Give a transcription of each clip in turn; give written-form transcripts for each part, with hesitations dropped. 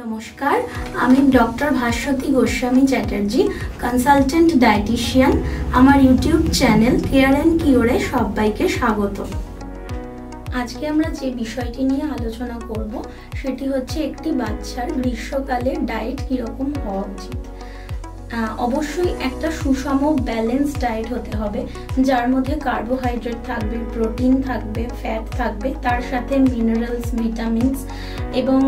নমস্কার, আমি doctor Bhaswati Goswami Chatterjee, consultant dietician. আমার ইউটিউব চ্যানেল কেয়ার অ্যান্ড কিওরে সবাইকে স্বাগত। আজকে আমরা যে বিষয়টি নিয়ে আলোচনা করব সেটি হচ্ছে একটি বাচ্চার গ্রীষ্মকালে ডায়েট কীরকম হওয়া উচিত। অবশ্যই একটা সুষম ব্যালেন্স ডায়েট হতে হবে, যার মধ্যে কার্বোহাইড্রেট থাকবে, প্রোটিন থাকবে, ফ্যাট থাকবে, তার সাথে মিনারেলস, ভিটামিনস এবং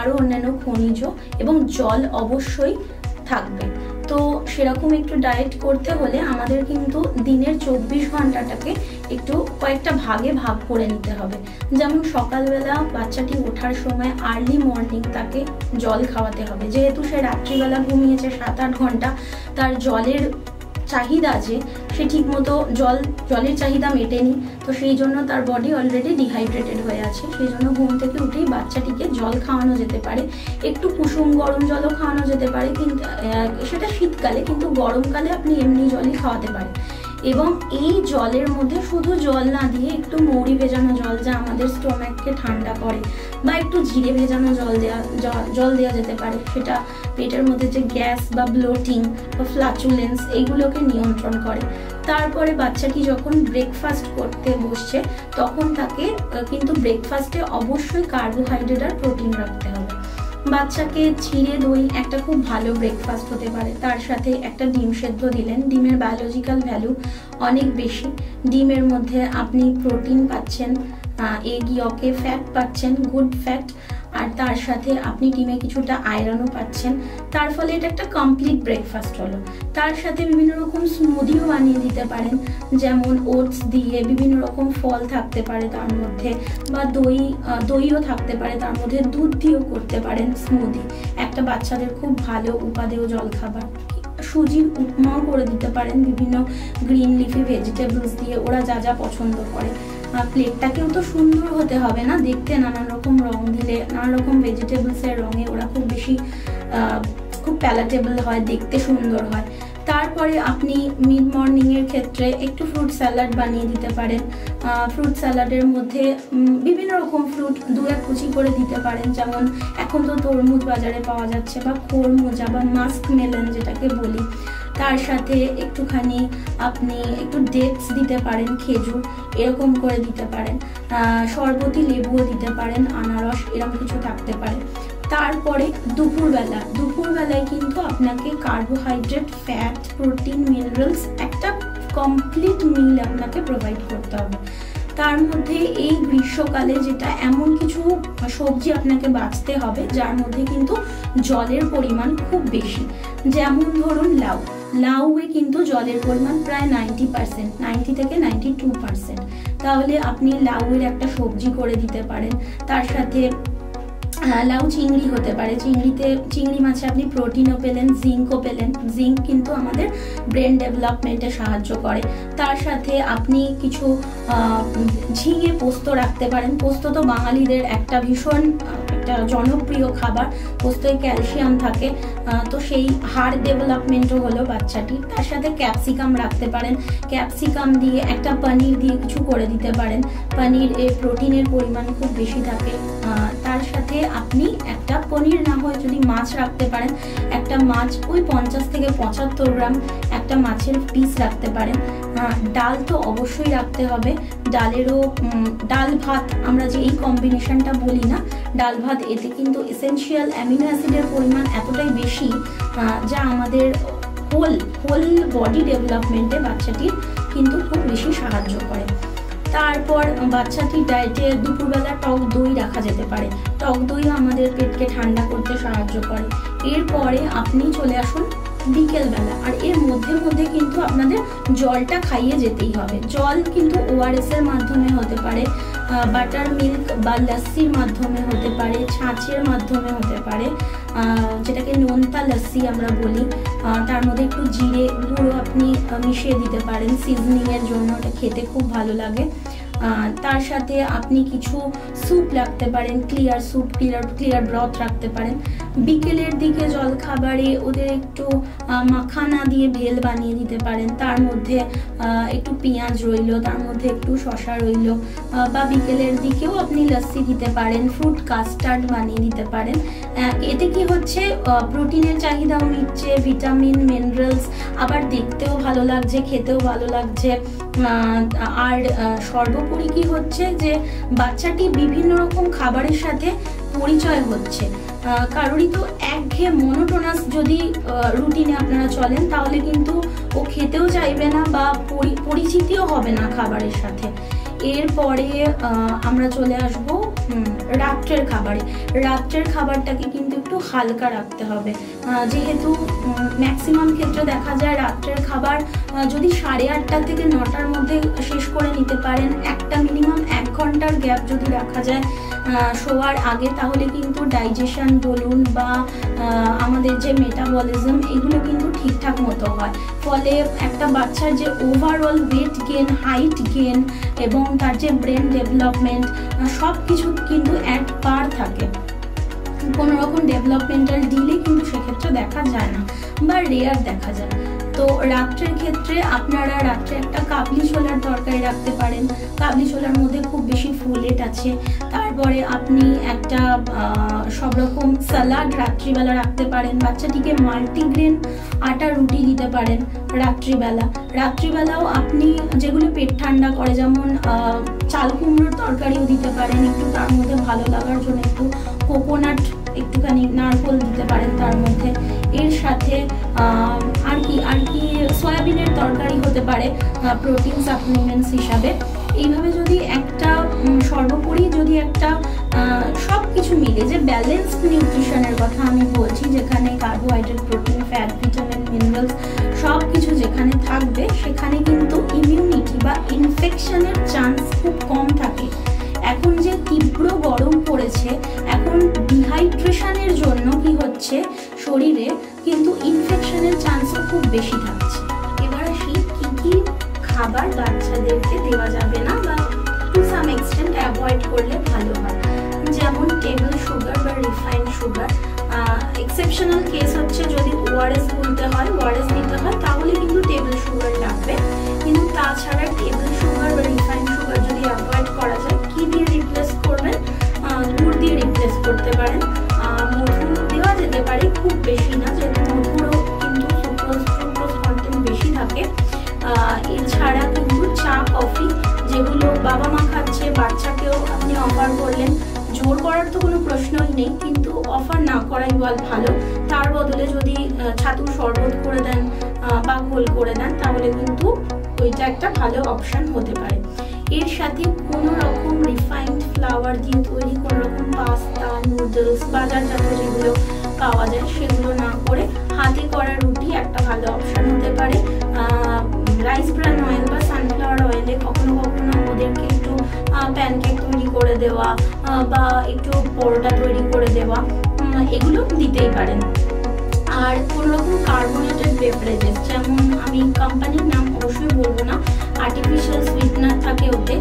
আরও অন্যান্য খনিজ এবং জল অবশ্যই থাকবে। তো সেরকম একটু ডায়েট করতে হলে আমাদের কিন্তু দিনের 24 ঘন্টাটাকে একটু কয়েকটা ভাগে ভাগ করে নিতে হবে। যেমন সকালবেলা বাচ্চাটি ওঠার সময় আর্লি মর্নিং তাকে জল খাওয়াতে হবে, যেহেতু সে রাত্রিবেলা ঘুমিয়েছে 7-8 ঘন্টা, তার জলের চাহিদা আছে, সে ঠিকমতো জলের চাহিদা মেটেনি, তো সেই জন্য তার বডি অলরেডি ডিহাইড্রেটেড হয়ে আছে। সেই জন্য ঘুম থেকে উঠেই বাচ্চাটিকে জল খাওয়ানো যেতে পারে, একটু কুসুম গরম জলও খাওয়ানো যেতে পারে, কিন্তু সেটা শীতকালে, কিন্তু গরমকালে আপনি এমনি জলই খাওয়াতে পারেন। এবং এই জলের মধ্যে শুধু জল না দিয়ে একটু মৌরি ভেজানো জল, যা আমাদের স্টোমাককে ঠান্ডা করে, বা একটু জিরে ভেজানো জল দেওয়া যেতে পারে, সেটা পেটের মধ্যে যে গ্যাস বা ব্লোটিং বা ফ্লাচুলেন্স এইগুলোকে নিয়ন্ত্রণ করে। তারপরে বাচ্চাটি যখন ব্রেকফাস্ট করতে বসছে তখন তাকে কিন্তু ব্রেকফাস্টে অবশ্যই কার্বোহাইড্রেট আর প্রোটিন রাখতে হবে। বাচ্চাকে চিড়ে দই একটা খুব ভালো ব্রেকফাস্ট হতে পারে, তার সাথে একটা ডিম সেদ্ধ দিলেন। ডিমের বায়োলজিক্যাল ভ্যালু অনেক বেশি, ডিমের মধ্যে আপনি প্রোটিন পাচ্ছেন, এগ ইয়কে ফ্যাট পাচ্ছেন, গুড ফ্যাট, আর তার সাথে আপনি ডিমে কিছুটা আয়রনও পাচ্ছেন। তার ফলে এটা একটা কমপ্লিট ব্রেকফাস্ট হলো। তার সাথে বিভিন্ন রকম স্মুদিও বানিয়ে দিতে পারেন, যেমন ওটস দিয়ে, বিভিন্ন রকম ফল থাকতে পারে তার মধ্যে, বা দইও থাকতে পারে তার মধ্যে, দুধ দিয়েও করতে পারেন স্মুদি, একটা বাচ্চাদের খুব ভালো উপাদেয় জলখাবার। সুজির উপমাও করে দিতে পারেন বিভিন্ন গ্রিন লিফি ভেজিটেবলস দিয়ে, ওরা যা যা পছন্দ করে। প্লেটটাকেও তো সুন্দর হতে হবে না, দেখতে নানান রকম রং দিলে, নানান রকম ভেজিটেবলসের রঙে ওরা খুব প্যালাটেবল হয়, দেখতে সুন্দর হয়। তারপরে আপনি মিড মর্নিংয়ের ক্ষেত্রে একটু ফ্রুট স্যালাড বানিয়ে দিতে পারেন। ফ্রুট স্যালাডের মধ্যে বিভিন্ন রকম ফ্রুট 2-1 কুচি করে দিতে পারেন, যেমন এখন তো তরমুজ বাজারে পাওয়া যাচ্ছে, বা খরমুজা বা মাস্ক মেলন যেটাকে বলি। তার সাথে একটুখানি আপনি একটু ডেটস দিতে পারেন, খেজুর এরকম করে দিতে পারেন, শরবতি লেবুও দিতে পারেন, আনারস, এরকম কিছু থাকতে পারে। তারপরে দুপুরবেলায় কিন্তু আপনাকে কার্বোহাইড্রেট, ফ্যাট, প্রোটিন, মিনারেলস একটা কমপ্লিট মিল আপনাকে প্রোভাইড করতে হবে। তার মধ্যে এই গ্রীষ্মকালে যেটা এমন কিছু সবজি আপনাকে বাছতে হবে যার মধ্যে কিন্তু জলের পরিমাণ খুব বেশি, যেমন ধরুন লাউয়ে কিন্তু জলের পরিমাণ প্রায় 90%, 90 থেকে 92%। তাহলে আপনি লাউয়ের একটা সবজি করে দিতে পারেন। তার সাথে লাউ চিংড়ি হতে পারে, চিংড়ি মাছে আপনি প্রোটিনও পেলেন, জিঙ্কও পেলেন। জিঙ্ক কিন্তু আমাদের ব্রেন ডেভেলপমেন্টে সাহায্য করে। তার সাথে আপনি কিছু ঝিঙে পোস্ত রাখতে পারেন। পোস্ত তো বাঙালিদের একটা ভীষণ একটা জনপ্রিয় খাবার, পোস্তয় ক্যালসিয়াম থাকে, তো সেই হাড় ডেভেলপমেন্টও হলো বাচ্চাটি। তার সাথে ক্যাপসিকাম রাখতে পারেন, ক্যাপসিকাম দিয়ে একটা পনির দিয়ে কিছু করে দিতে পারেন। পনির প্রোটিনের পরিমাণ খুব বেশি থাকে। তার সাথে আপনি একটা পনির না হয় যদি মাছ রাখতে পারেন, একটা মাছ ওই 50 থেকে 75 গ্রাম একটা মাছের পিস রাখতে পারেন। ডাল তো অবশ্যই রাখতে হবে, ডাল ভাত আমরা যে এই কম্বিনেশনটা বলি না, ডাল ভাত, এতে কিন্তু এসেনশিয়াল অ্যামিনো অ্যাসিডের পরিমাণ এতটাই বেশি যা আমাদের হোল বডি ডেভেলপমেন্টে বাচ্চাটির কিন্তু খুব বেশি সাহায্য করে। তারপর বাচ্চাটির ডায়েটে দুপুরবেলা টক দই রাখা যেতে পারে, টক দইও আমাদের পেটকে ঠান্ডা করতে সাহায্য করে। এরপরে আপনি চলে আসুন বিকেলবেলা, আর এর মধ্যে কিন্তু আপনাদের জলটা খাইয়ে যেতেই হবে। জল কিন্তু ORS এর মাধ্যমে হতে পারে, বাটার মিল্ক বা লস্যির মাধ্যমে হতে পারে, ছাঁচের মাধ্যমে হতে পারে, যেটাকে নোনতা লস্যি আমরা বলি। তার মধ্যে একটু জিরে গুঁড়ো আপনি মিশিয়ে দিতে পারেন সিজনিংয়ের জন্য, এটা খেতে খুব ভালো লাগে। তার সাথে আপনি কিছু স্যুপ রাখতে পারেন, ক্লিয়ার স্যুপ, ক্লিয়ার ব্রথ রাখতে পারেন। বিকেলের দিকে জলখাবারে ওদের একটু মাখানা দিয়ে ভেল বানিয়ে দিতে পারেন, তার মধ্যে একটু পেঁয়াজ রইলো, তার মধ্যে একটু শসা রইলো, বা বিকেলের দিকেও আপনি লস্যি দিতে পারেন, ফ্রুট কাস্টার্ড বানিয়ে দিতে পারেন। এতে কি হচ্ছে, প্রোটিনের চাহিদাও মিটছে, ভিটামিন মিনারেলস, আবার দেখতেও ভালো লাগছে, খেতেও ভালো লাগছে। আর সর্বোপরি কি হচ্ছে যে বাচ্চাটি বিভিন্ন রকম খাবারের সাথে পরিচয় হচ্ছে। কারোরই তো একঘেয়ে মোনোটোনাস যদি রুটিনে আপনারা চলেন তাহলে কিন্তু ও খেতেও চাইবে না বা পরিচিতিও হবে না খাবারের সাথে। এরপরে আমরা চলে আসব রাত্রের খাবারে। রাত্রের খাবারটাকে কিন্তু একটু হালকা রাখতে হবে, যেহেতু ম্যাক্সিমাম ক্ষেত্রে দেখা যায় রাত্রের খাবার যদি 8:30 থেকে 9টার মধ্যে শেষ করে নিতে পারেন, একটা মিনিমাম 1 ঘন্টার গ্যাপ যদি রাখা যায় শোয়ার আগে, তাহলে কিন্তু ডাইজেশন বলুন বা আমাদের যে মেটাবলিজম এগুলো কিন্তু ঠিকঠাক মতো হয়। ফলে একটা বাচ্চার যে overall weight gain, height gain এবং তার যে ব্রেন ডেভেলপমেন্ট সব কিছু কিন্তু অ্যাট পার থাকে। কোনো রকম ডেভেলপমেন্টাল ডিলে কিন্তু সেক্ষেত্রে দেখা যায় না বা রেয়ার দেখা যায়। তো রাত্রের ক্ষেত্রে আপনারা রাত্রে একটা কাবলি ছোলার তরকারি রাখতে পারেন। কাবলি ছোলার মধ্যে খুব বেশি ফোলেট আছে। তারপরে আপনি একটা সব রকম সালাড রাত্রিবেলা রাখতে পারেন। বাচ্চাটিকে মাল্টিগ্রেন আটা রুটি দিতে পারেন রাত্রিবেলাও আপনি যেগুলো পেট ঠান্ডা করে, যেমন চাল কুমড়োর তরকারিও দিতে পারেন, একটু তার মধ্যে ভালো লাগার জন্য একটু কোকোনাট, একটুখানি নারকেল দিতে পারেন তার মধ্যে। এর সাথে আর কি সয়াবিনের তরকারি হতে পারে প্রোটিন সাপ্লিমেন্টস হিসাবে। এইভাবে যদি একটা সর্বোপরি যদি একটা সব কিছু মিলে যে ব্যালেন্সড নিউট্রিশনের কথা আমি বলছি, যেখানে carbohydrate, protein, fat, vitamin, minerals সব কিছু যেখানে থাকবে, সেখানে কিন্তু ইমিউনিটি বা ইনফেকশনের চান্স খুব কম থাকে। এখন যে তীব্র গরম পড়েছে, এখন ডিহাইড্রেশনের জন্য কি হচ্ছে শরীরে কিন্তু ইনফেকশনের চান্সও খুব বেশি থাকছে। এবার আসি কি খাবার বাচ্চাদেরকে দেওয়া যাবে না বা টু সাম এক্সটেন্ট অ্যাভয়েড করলে ভালো হয়। যেমন টেবিল সুগার বা রিফাইন্ড সুগার। এক্সেপশনাল কেস হচ্ছে যদি ওআরএস বলতে হয়, ওআরএস দিতে হয়, তাহলে কিন্তু টেবিল সুগার লাগবে। কিন্তু তাছাড়া টেবিল সুগার বা রিফাইন্ড সুগার যদি অ্যাভয়েড করা যায়, কি দিয়ে রিপ্লেস করবেন? গুড় দিয়ে রিপ্লেস করতে পারেন। মধু দেওয়া যেতে পারে, খুব বেশি না, যেহেতু মধুরও কিন্তু সুক্রোজ কন্টেন্ট বেশি থাকে। এছাড়া কিন্তু চা, কফি যেগুলো বাবা মা খাচ্ছে, বাচ্চাকেও আপনি অফার করলেন, জোর করার তো কোনো প্রশ্নই নেই, কিন্তু অফার না করাই ভালো। তার বদলে যদি ছাতুর শরবত করে দেন বা ঘোল করে দেন, তাহলে কিন্তু ওইটা একটা ভালো অপশন হতে পারে। এর সাথে কোনো রকম রিফাইন্ড ফ্লাওয়ার দিয়ে তৈরি কোনো রকম পাস্তা, নুডলস, বাজারজাত যেগুলো পাওয়া যায় সেগুলো না করে হাতে করা রুটি একটা ভালো অপশন হতে পারে। রাইস ব্রান অয়েল বা সানফ্লাওয়ার অয়েলে কখনো কখনো ওদেরকে একটু প্যানকেক তৈরি করে দেওয়া বা একটু পরোটা তৈরি করে দেওয়া, এগুলো দিতেই পারেন। আর কোনো রকম কার্বোনেটেড বেভারেজেস, যেমন আমি কোম্পানির নাম অবশ্যই বলবো না, আর্টিফিশিয়াল সুইটনার থাকে ওতে,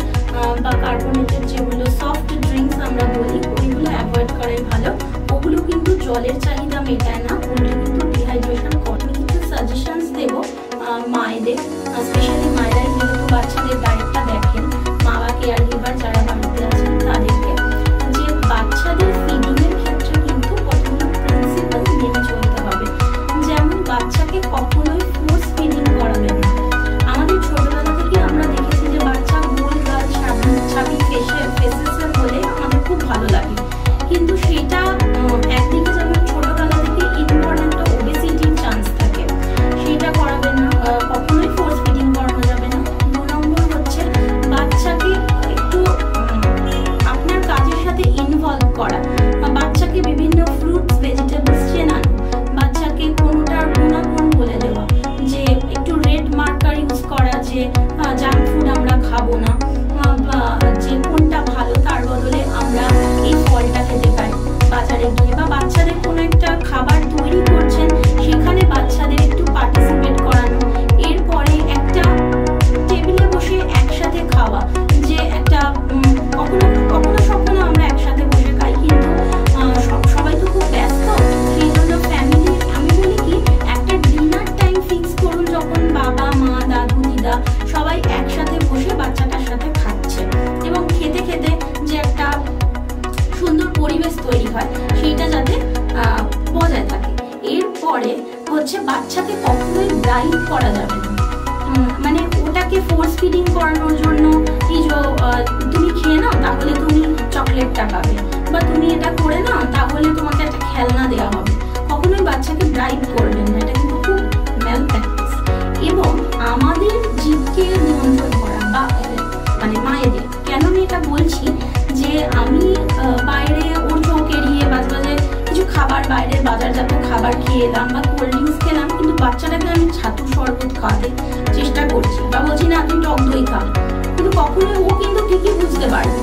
বা কার্বোনেটেড যেগুলো সফট ড্রিঙ্কস আমরা বলি, ওইগুলো অ্যাভয়েড করাই ভালো। ওগুলো কিন্তু জলের চাহিদা মেটায় না, ওগুলো কিন্তু ডিহাইড্রেশন করে। আমি কিছু সাজেশনস দেবো মায়েদের, স্পেশালি মায়েরাই যেহেতু বাচ্চাদের ডায়েটটা দেখেন, মা বা কেয়ার গিভার যারা বাড়িতে আছেন তাদেরকে, যে বাচ্চাদের ফিডিংয়ের ক্ষেত্রে কিন্তু কতগুলো প্রিন্সিপাল মেনে চলতে হবে। যেমন বাচ্চাকে কখনোই ফোর্স ফিডিং করাবেন না। আমাদের ছোটবেলা থেকে আমরা দেখেছি যে বাচ্চা গোল গাল ছাবি ফেসেসের হলে আমাদের খুব ভালো লাগে, কিন্তু সেটা একদিকে যেমন ছোটবেলা থেকে ইনবর্ন একটা ওবেসিটির চান্স থাকে, সেটা করাবেন না, কখনোই ফোর্স ফিডিং করানো যাবে না। 2 নম্বর হচ্ছে বাচ্চাকে একটু বাচ্চাকে কখনোই ব্রাইব করা যাবে না। মানে ওটাকে ফোর্স ফিডিং করানোর জন্য এই যে তুমি খেয়ে নাও তাহলে তুমি চকলেটটা পাবে, বা তুমি এটা করে নাও তাহলে তোমাকে একটা খেলনা দেওয়া হবে, কখনোই বাচ্চাকে ব্রাইব করবেন না। এটা কিন্তু খুব ম্যাল প্র্যাকটিস। এবং আমাদের জীবকে নিয়ন্ত্রণ করা বা মানে মায়েদের, কেন আমি এটা বলছি যে আমি বাইরে ওর চোখ এড়িয়ে বাজে কিছু খাবার, বাইরের বাজারজাত খাবার খেয়ে এলাম বা কোল্ড ড্রিঙ্কস খেলাম, কিন্তু বাচ্চাটাকে আমি ছাতু শরবত খাওয়াতে চেষ্টা করছি বা বলছি না তুমি টক দই খাও, কিন্তু কখনোই ও কিন্তু ঠিকই বুঝতে পারবে।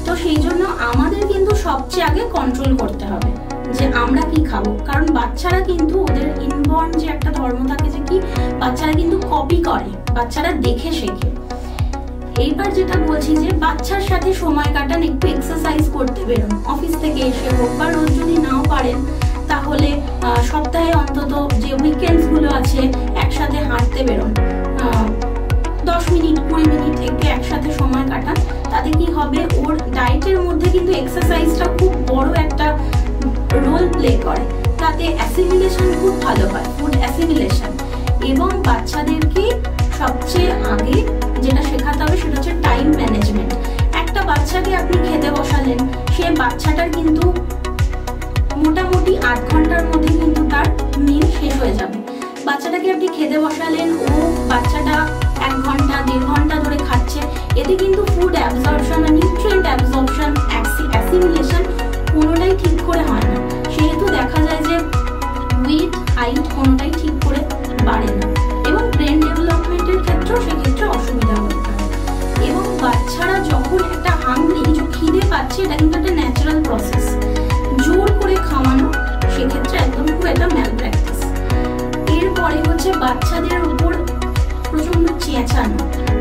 তো সেই জন্য আমাদের কিন্তু সবচেয়ে আগে কন্ট্রোল করতে হবে যে আমরা কি খাবো, কারণ বাচ্চারা কিন্তু ওদের ইনবর্ন যে একটা ধর্ম থাকে যে কি বাচ্চারা কিন্তু কপি করে, বাচ্চারা দেখে শেখে। এইবার যেটা বলছি যে বাচ্চার সাথে সময় কাটান, একটু এক্সারসাইজ করতে বেরোন, অফিস থেকে এসে হোক, বা রোজ যদি নাও পারেন তাহলে সপ্তাহে অন্তত যে উইকেন্ডস গুলো আছে একসাথে হাঁটতে বেরোন, 10 মিনিট 20 মিনিট থেকে একসাথে সময় কাটান। তাতে কি হবে, ওর ডায়েটের মধ্যে কিন্তু এক্সারসাইজটা খুব বড় একটা রোল প্লে করে, তাতে অ্যাসিমিলেশন খুব ভালো হয়, ফুড অ্যাসিমিলেশন। এবং বাচ্চাদেরকে সবচেয়ে আগে যেটা শেখাতে হবে সেটা হচ্ছে টাইম ম্যানেজমেন্ট। একটা বাচ্চাকে আপনি খেতে বসালেন, সে বাচ্চাটার কিন্তু মোটামুটি 8 ঘন্টার মধ্যে কিন্তু তার মিল শেষ হয়ে যাবে। বাচ্চাটাকে আপনি খেতে বসালেন, ও বাচ্চাটা 1 ঘন্টা 1.5 ঘন্টা ধরে খাচ্ছে, এতে কিন্তু ফুড অ্যাবজর্পশন আর নিউট্রিয়েন্ট অ্যাবজর্পশন, অ্যাসিমিলেশন কোনোটাই ঠিক করে হয় না। সেহেতু দেখা যায় যে ওয়েট হাইট কোনোটাই ঠিক করে বাড়ে না, এবং ব্রেন ডেভেলপমেন্টের ক্ষেত্রেও সেক্ষেত্রে অসুবিধা হতে পারে। এবং বাচ্চারা যখন একটা হাংরি, যে খিদে পাচ্ছে, এটা কিন্তু একটা ন্যাচারাল প্রসেস। জোর করে খাওয়ানো সেক্ষেত্রে একদম খুব একটা ম্যাল প্র্যাকটিস। এরপরে হচ্ছে বাচ্চাদের উপর প্রচন্ড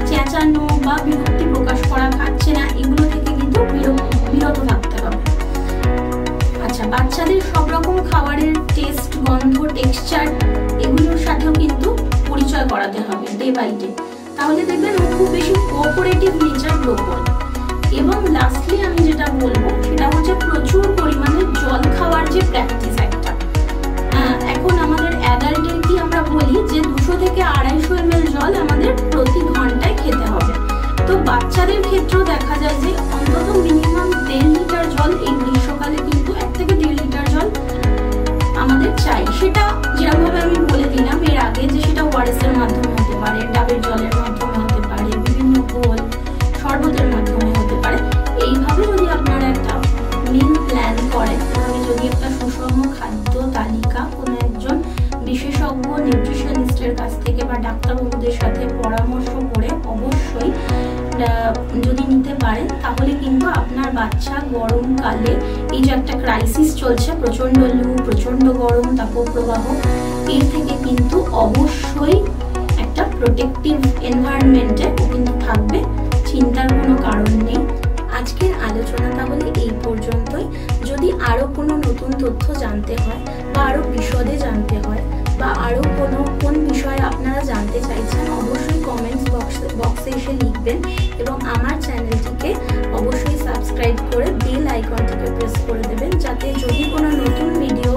চেঁচানো বা বিরক্তি প্রকাশ করা, খাচ্ছে না, এগুলো থেকে কিন্তু বিরত থাকতে হবে। আচ্ছা, বাচ্চাদের সব রকম খাবারের টেস্ট, গন্ধ, টেক্সচার এগুলোর সাথেও কিন্তু পরিচয় করাতে হবে ডে বাই ডে, তাহলে দেখবেন ও খুব বেশি কোঅপারেটিভ নেচার গ্রো করবে। এবং লাস্টলি আমি যেটা বলবো সেটা হচ্ছে প্রচুর পরিমাণে জল খাওয়ার যে প্র্যাকটিস একটা। এখন আমাদের অ্যাডাল্টের কি আমরা বলি যে 200 থেকে 250 ml জল আমাদের প্রতি ঘন্টায় খেতে হবে। তো বাচ্চাদের ক্ষেত্রেও দেখা যায় যে অন্তত মিনিমাম 1.5 লিটার জল এই গ্রীষ্মকালে কিন্তু 1 থেকে 1.5 লিটার জল আমাদের চাই। সেটা যেরকমভাবে আমি বলে দিলাম এর আগে, যে সেটা ওআরএস এর মাধ্যমে হতে পারে, ডাবের জলের মাধ্যমে হতে পারে, বিভিন্ন ঘোল শরবতের মাধ্যমে হতে পারে। এইভাবে যদি আপনারা একটা মিল প্ল্যান করেন, তাহলে যদি একটা সুষম খাদ্য তালিকা কোনো একজন বিশেষজ্ঞ নিউট্রিশনিস্টের কাছ থেকে বা ডাক্তারবাবুদের সাথে পরামর্শ করে অবশ্যই যদি নিতে পারেন, তাহলে কিন্তু আপনার বাচ্চা গরমকালে এই যে একটা ক্রাইসিস চলছে, প্রচন্ড লু, প্রচন্ড গরম, তাপপ্রবাহ, এর থেকে কিন্তু অবশ্যই একটা প্রোটেক্টিভ এনভায়রনমেন্টে কিন্তু থাকবে, চিন্তার কোনো কারণ নেই। আজকের আলোচনা তাহলে এই পর্যন্তই। যদি আরো কোনো নতুন তথ্য জানতে হয় বা আরো বিশদে জানতে হয় বা আরো কোন বিষয়ে আপনারা জানতে চাইছেন, অবশ্যই কমেন্টস বক্সে এসে লিখবেন এবং আমার চ্যানেলটিকে অবশ্যই সাবস্ক্রাইব করে বেল আইকনটিকে প্রেস করে দেবেন, যাতে যদি কোনো নতুন ভিডিও